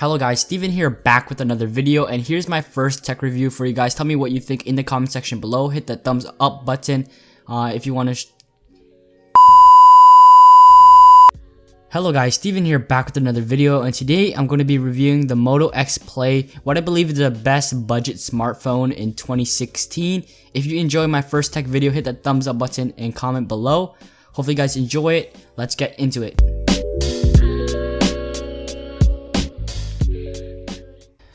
Hello guys, Steven here, back with another video, and here's my first tech review for you guys. Tell me what you think in the comment section below. Hit the thumbs up button if you want to. Hello guys, Steven here, back with another video, and today I'm going to be reviewing the Moto X Play, what I believe is the best budget smartphone in 2016. If you enjoy my first tech video, hit that thumbs up button and comment below. Hopefully you guys enjoy it. Let's get into it.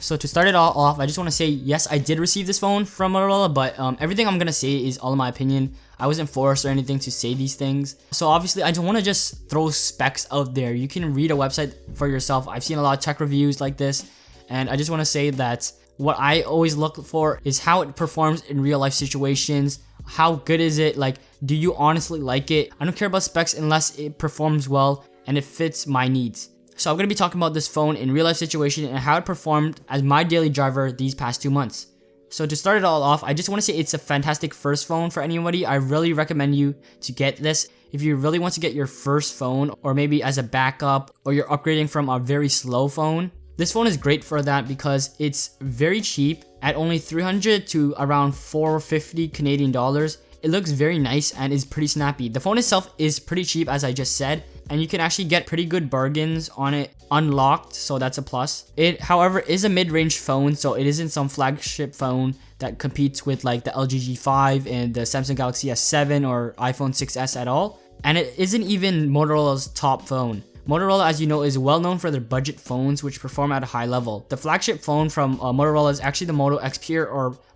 So to start it all off, I just want to say, yes, I did receive this phone from Motorola, but everything I'm going to say is all in my opinion. I wasn't forced or anything to say these things. So obviously, I don't want to just throw specs out there. You can read a website for yourself. I've seen a lot of tech reviews like this, and I just want to say that what I always look for is how it performs in real life situations. How good is it? Like, do you honestly like it? I don't care about specs unless it performs well and it fits my needs. So I'm going to be talking about this phone in real life situation and how it performed as my daily driver these past 2 months. So to start it all off, I just want to say it's a fantastic first phone for anybody. I really recommend you to get this. If you really want to get your first phone, or maybe as a backup, or you're upgrading from a very slow phone, this phone is great for that because it's very cheap at only 300 to around 450 Canadian dollars. It looks very nice and is pretty snappy. The phone itself is pretty cheap, as I just said, and you can actually get pretty good bargains on it unlocked, so that's a plus. It, however, is a mid-range phone, so it isn't some flagship phone that competes with like the LG G5 and the Samsung Galaxy S7 or iPhone 6s at all. And it isn't even Motorola's top phone. Motorola, as you know, is well known for their budget phones, which perform at a high level. The flagship phone from Motorola is actually the Moto X Pure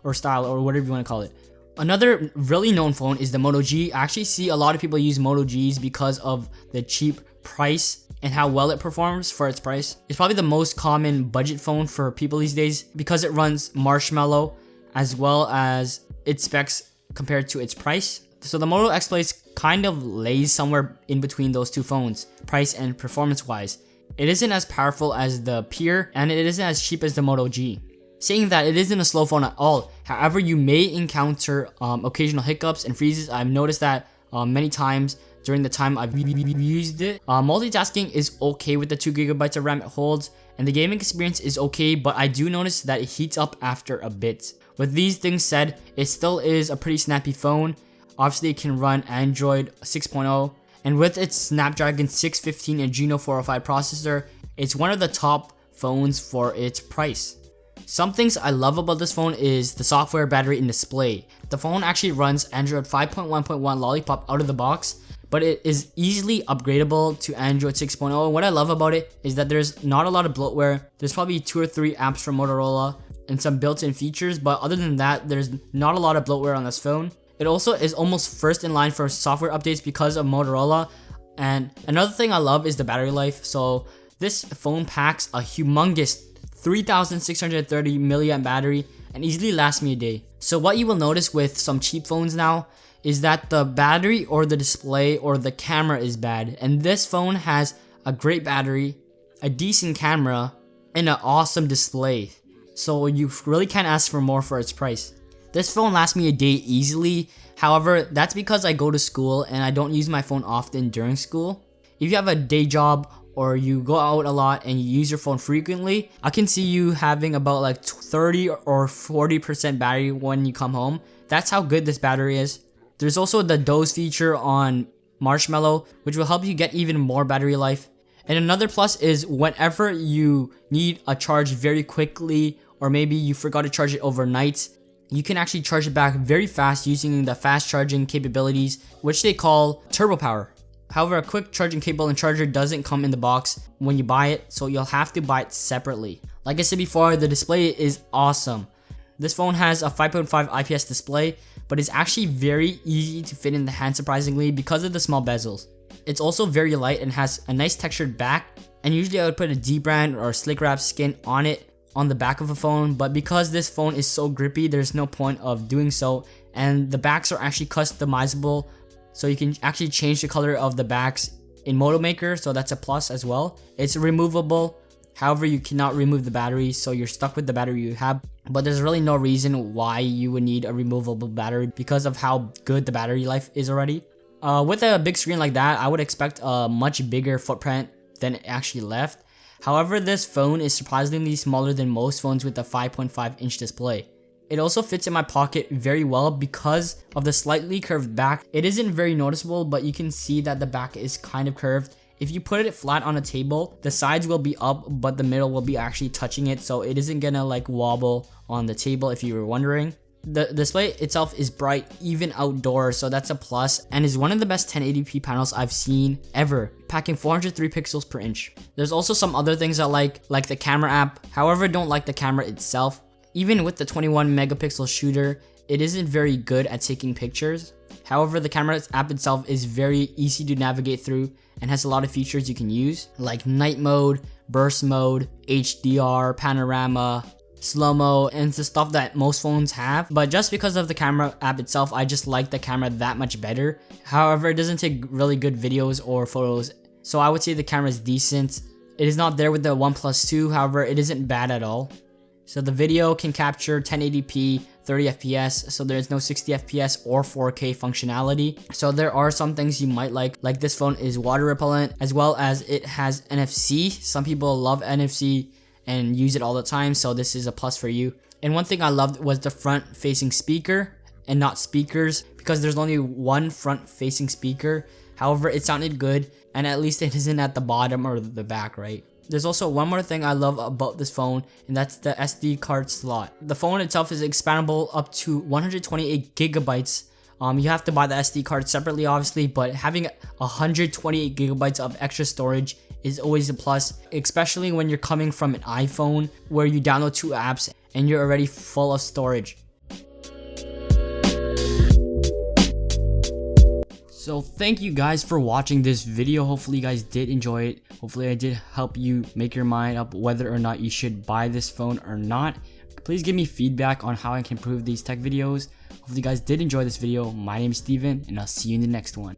or Style, or whatever you want to call it. Another really known phone is the Moto G. I actually see a lot of people use Moto Gs because of the cheap price and how well it performs for its price. It's probably the most common budget phone for people these days because it runs Marshmallow as well as its specs compared to its price. So the Moto X Play kind of lays somewhere in between those two phones, price and performance wise. It isn't as powerful as the Pure, and it isn't as cheap as the Moto G. Saying that, it isn't a slow phone at all. However, you may encounter occasional hiccups and freezes. I've noticed that many times during the time I've used it. Multitasking is okay with the 2GB of RAM it holds, and the gaming experience is okay, but I do notice that it heats up after a bit. With these things said, it still is a pretty snappy phone. Obviously, it can run Android 6.0, and with its Snapdragon 615 and Adreno 405 processor, it's one of the top phones for its price. Some things I love about this phone is the software, battery, and display. The phone actually runs Android 5.1.1 Lollipop out of the box, but it is easily upgradable to Android 6.0. And what I love about it is that there's not a lot of bloatware. There's probably 2 or 3 apps from Motorola and some built-in features, but other than that, there's not a lot of bloatware on this phone. It also is almost first in line for software updates because of Motorola. And another thing I love is the battery life. So this phone packs a humongous 3630 milliamp battery and easily lasts me a day. So what you will notice with some cheap phones now is that the battery or the display or the camera is bad, and this phone has a great battery, a decent camera, and an awesome display. So you really can't ask for more for its price. This phone lasts me a day easily. However, that's because I go to school and I don't use my phone often during school. If you have a day job or you go out a lot and you use your phone frequently, I can see you having about like 30 or 40% battery when you come home. That's how good this battery is. There's also the doze feature on Marshmallow, which will help you get even more battery life. And another plus is whenever you need a charge very quickly, or maybe you forgot to charge it overnight, you can actually charge it back very fast using the fast charging capabilities, which they call turbo power. However, a quick charging cable and charger doesn't come in the box when you buy it, so you'll have to buy it separately. Like I said before, the display is awesome. This phone has a 5.5 IPS display, but it's actually very easy to fit in the hand surprisingly because of the small bezels. It's also very light and has a nice textured back, and usually I would put a D-brand or slick wrap skin on it on the back of a phone, but because this phone is so grippy, there's no point of doing so, and the backs are actually customizable. So you can actually change the color of the backs in Moto Maker, so that's a plus as well. It's removable, however you cannot remove the battery, so you're stuck with the battery you have. But there's really no reason why you would need a removable battery because of how good the battery life is already. With a big screen like that, I would expect a much bigger footprint than it actually left. However, this phone is surprisingly smaller than most phones with a 5.5-inch display. It also fits in my pocket very well because of the slightly curved back. It isn't very noticeable, but you can see that the back is kind of curved. If you put it flat on a table, the sides will be up, but the middle will be actually touching it, so it isn't gonna like wobble on the table if you were wondering. The display itself is bright even outdoors, so that's a plus, and is one of the best 1080p panels I've seen ever, packing 403 pixels per inch. There's also some other things I like the camera app. However, I don't like the camera itself. Even with the 21 megapixel shooter, it isn't very good at taking pictures. However, the camera app itself is very easy to navigate through and has a lot of features you can use, like night mode, burst mode, HDR, panorama, slow-mo, and it's the stuff that most phones have. But just because of the camera app itself, I just like the camera that much better. However, it doesn't take really good videos or photos, so I would say the camera is decent. It is not there with the OnePlus 2, however, it isn't bad at all. So the video can capture 1080p, 30 FPS, so there's no 60 FPS or 4K functionality. So there are some things you might like this phone is water repellent, as well as it has NFC. Some people love NFC and use it all the time, so this is a plus for you. And one thing I loved was the front facing speaker and not speakers, because there's only one front facing speaker. However, it sounded good, and at least it isn't at the bottom or the back, right? There's also one more thing I love about this phone, and that's the SD card slot. The phone itself is expandable up to 128 gigabytes. You have to buy the SD card separately, obviously, but having 128 gigabytes of extra storage is always a plus, especially when you're coming from an iPhone where you download 2 apps and you're already full of storage. So thank you guys for watching this video. Hopefully you guys did enjoy it. Hopefully I did help you make your mind up whether or not you should buy this phone or not. Please give me feedback on how I can improve these tech videos. Hopefully you guys did enjoy this video. My name is Steven, and I'll see you in the next one.